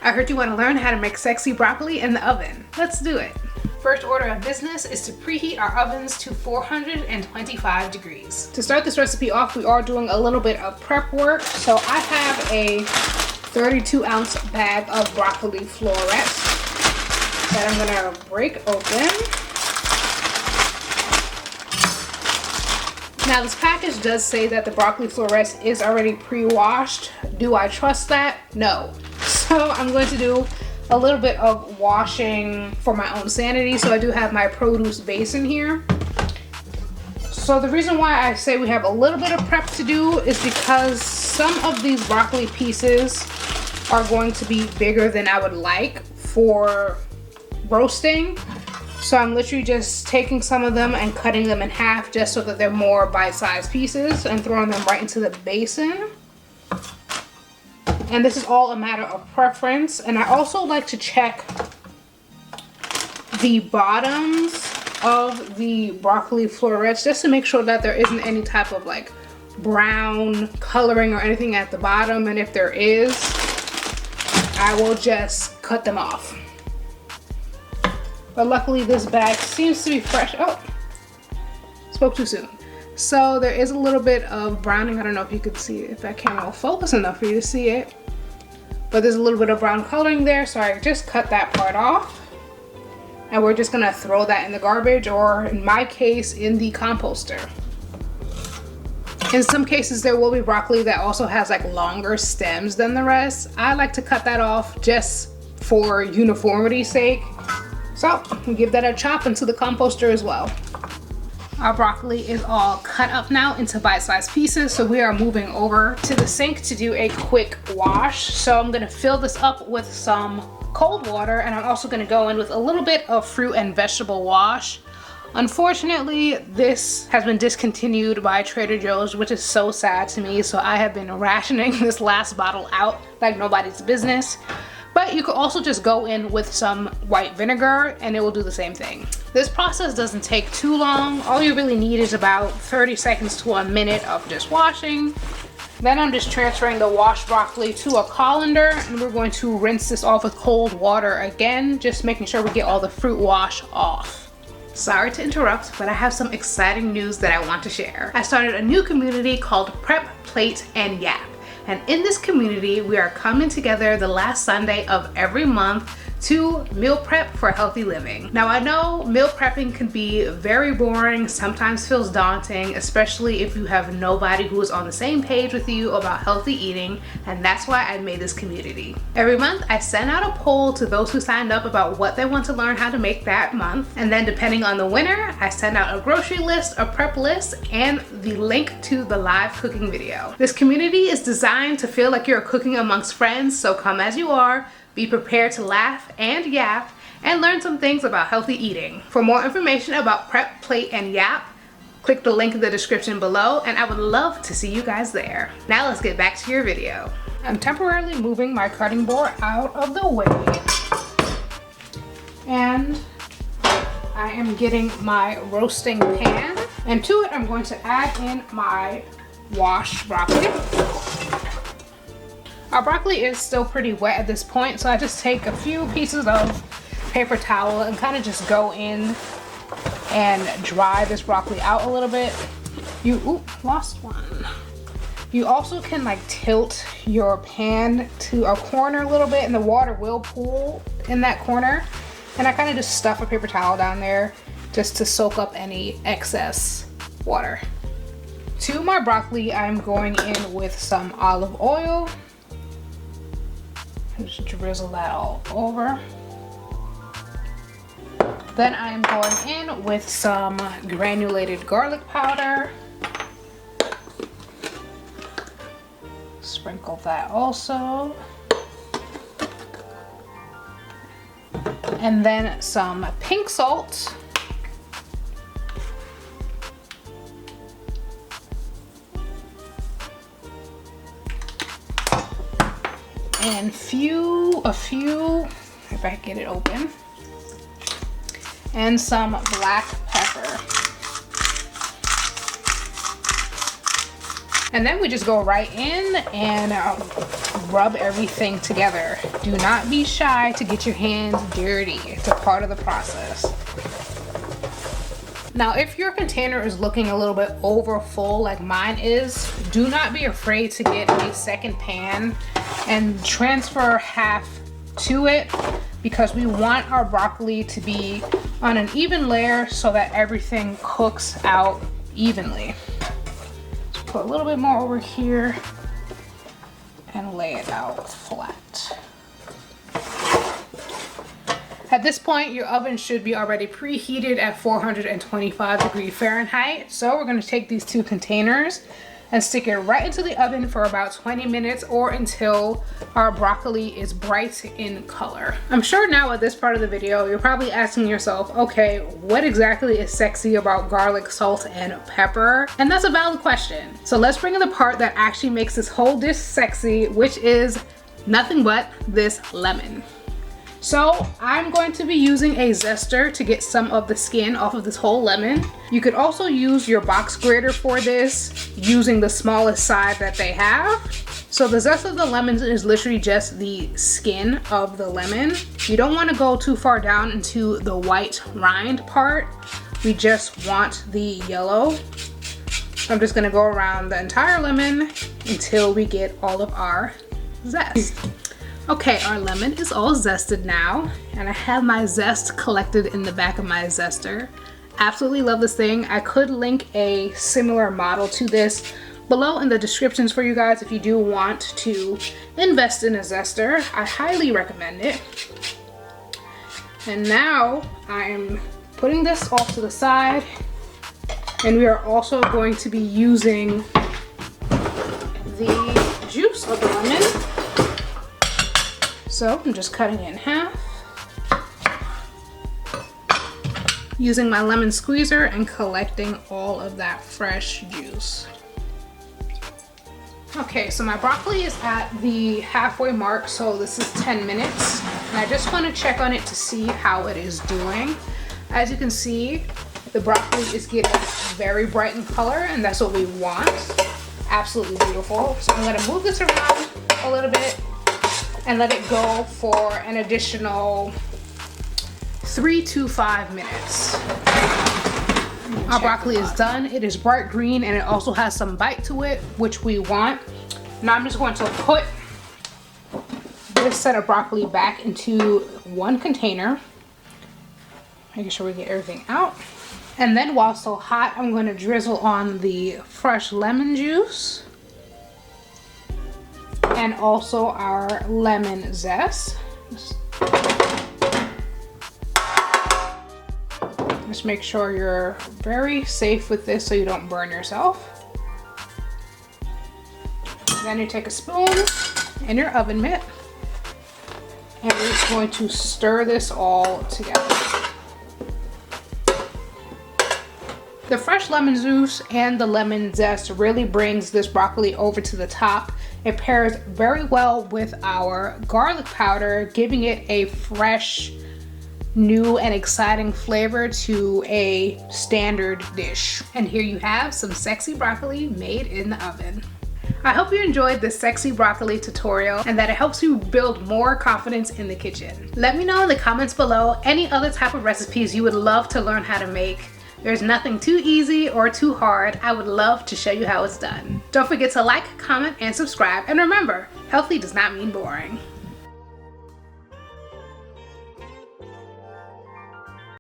I heard you want to learn how to make sexy broccoli in the oven. Let's do it. First order of business is to preheat our ovens to 425 degrees. To start this recipe off, we are doing a little bit of prep work. So I have a 32-ounce bag of broccoli florets that I'm gonna break open. Now this package does say that the broccoli florets is already pre-washed. Do I trust that? No. So I'm going to do a little bit of washing for my own sanity. So I do have my produce basin here. So the reason why I say we have a little bit of prep to do is because some of these broccoli pieces are going to be bigger than I would like for roasting. So I'm literally just taking some of them and cutting them in half just so that they're more bite-sized pieces and throwing them right into the basin. And this is all a matter of preference. And I also like to check the bottoms of the broccoli florets just to make sure that there isn't any type of like brown coloring or anything at the bottom. And if there is, I will just cut them off. But luckily this bag seems to be fresh. Oh, spoke too soon. So there is a little bit of browning. I don't know if you could see it, if that camera will focus enough for you to see it. But there's a little bit of brown coloring there, so I just cut that part off. And we're just gonna throw that in the garbage, or in my case, in the composter. In some cases, there will be broccoli that also has like longer stems than the rest. I like to cut that off just for uniformity's sake. So we'll give that a chop into the composter as well. Our broccoli is all cut up now into bite-sized pieces, so we are moving over to the sink to do a quick wash. So I'm gonna fill this up with some cold water, and I'm also gonna go in with a little bit of fruit and vegetable wash. Unfortunately, this has been discontinued by Trader Joe's, which is so sad to me, so I have been rationing this last bottle out like nobody's business. But you could also just go in with some white vinegar and it will do the same thing. This process doesn't take too long. All you really need is about 30 seconds to a minute of just washing. Then I'm just transferring the washed broccoli to a colander, and we're going to rinse this off with cold water again, just making sure we get all the fruit wash off. Sorry to interrupt, but I have some exciting news that I want to share. I started a new community called Prep, Plate, and Yap. And in this community, we are coming together the last Sunday of every month to meal prep for healthy living. Now I know meal prepping can be very boring, sometimes feels daunting, especially if you have nobody who is on the same page with you about healthy eating, and that's why I made this community. Every month I send out a poll to those who signed up about what they want to learn how to make that month, and then depending on the winner, I send out a grocery list, a prep list, and the link to the live cooking video. This community is designed to feel like you're cooking amongst friends, so come as you are. Be prepared to laugh and yap and learn some things about healthy eating. For more information about Prep, Plate, and Yap, click the link in the description below, and I would love to see you guys there. Now let's get back to your video. I'm temporarily moving my cutting board out of the way, and I am getting my roasting pan, and to it I'm going to add in my washed broccoli. Our broccoli is still pretty wet at this point, so I just take a few pieces of paper towel and kind of just go in and dry this broccoli out a little bit. Lost one. You also can like tilt your pan to a corner a little bit and the water will pool in that corner. And I kind of just stuff a paper towel down there just to soak up any excess water. To my broccoli, I'm going in with some olive oil. Just drizzle that all over. Then I'm going in with some granulated garlic powder. Sprinkle that also. And then some pink salt. And a few, if I can get it open, and some black pepper. And then we just go right in and rub everything together. Do not be shy to get your hands dirty. It's a part of the process. Now, if your container is looking a little bit over full like mine is, do not be afraid to get a second pan and transfer half to it, because we want our broccoli to be on an even layer so that everything cooks out evenly. So put a little bit more over here and lay it out flat. At this point, your oven should be already preheated at 425 degrees Fahrenheit. So we're going to take these two containers and stick it right into the oven for about 20 minutes or until our broccoli is bright in color. I'm sure now at this part of the video, you're probably asking yourself, okay, what exactly is sexy about garlic, salt, and pepper? And that's a valid question. So let's bring in the part that actually makes this whole dish sexy, which is nothing but this lemon. So I'm going to be using a zester to get some of the skin off of this whole lemon. You could also use your box grater for this, using the smallest side that they have. So the zest of the lemons is literally just the skin of the lemon. You don't want to go too far down into the white rind part. We just want the yellow. So I'm just going to go around the entire lemon until we get all of our zest. Okay, our lemon is all zested now, and I have my zest collected in the back of my zester. Absolutely love this thing. I could link a similar model to this below in the descriptions for you guys if you do want to invest in a zester. I highly recommend it. And now I'm putting this off to the side, and we are also going to be using the juice of the lemon. So I'm just cutting it in half, using my lemon squeezer and collecting all of that fresh juice. Okay, so my broccoli is at the halfway mark, so this is 10 minutes. And I just want to check on it to see how it is doing. As you can see, the broccoli is getting very bright in color, and that's what we want. Absolutely beautiful. So I'm gonna move this around a little bit and let it go for an additional 3 to 5 minutes. Our broccoli is done. It is bright green and it also has some bite to it, which we want. Now I'm just going to put this set of broccoli back into one container, making sure we get everything out. And then while still hot, I'm going to drizzle on the fresh lemon juice and also our lemon zest. Just make sure you're very safe with this so you don't burn yourself. Then you take a spoon and your oven mitt, and we're just going to stir this all together. The fresh lemon juice and the lemon zest really brings this broccoli over to the top. It pairs very well with our garlic powder, giving it a fresh, new and exciting flavor to a standard dish. And here you have some sexy broccoli made in the oven. I hope you enjoyed this sexy broccoli tutorial and that it helps you build more confidence in the kitchen. Let me know in the comments below any other type of recipes you would love to learn how to make. There's nothing too easy or too hard. I would love to show you how it's done. Don't forget to like, comment, and subscribe. And remember, healthy does not mean boring.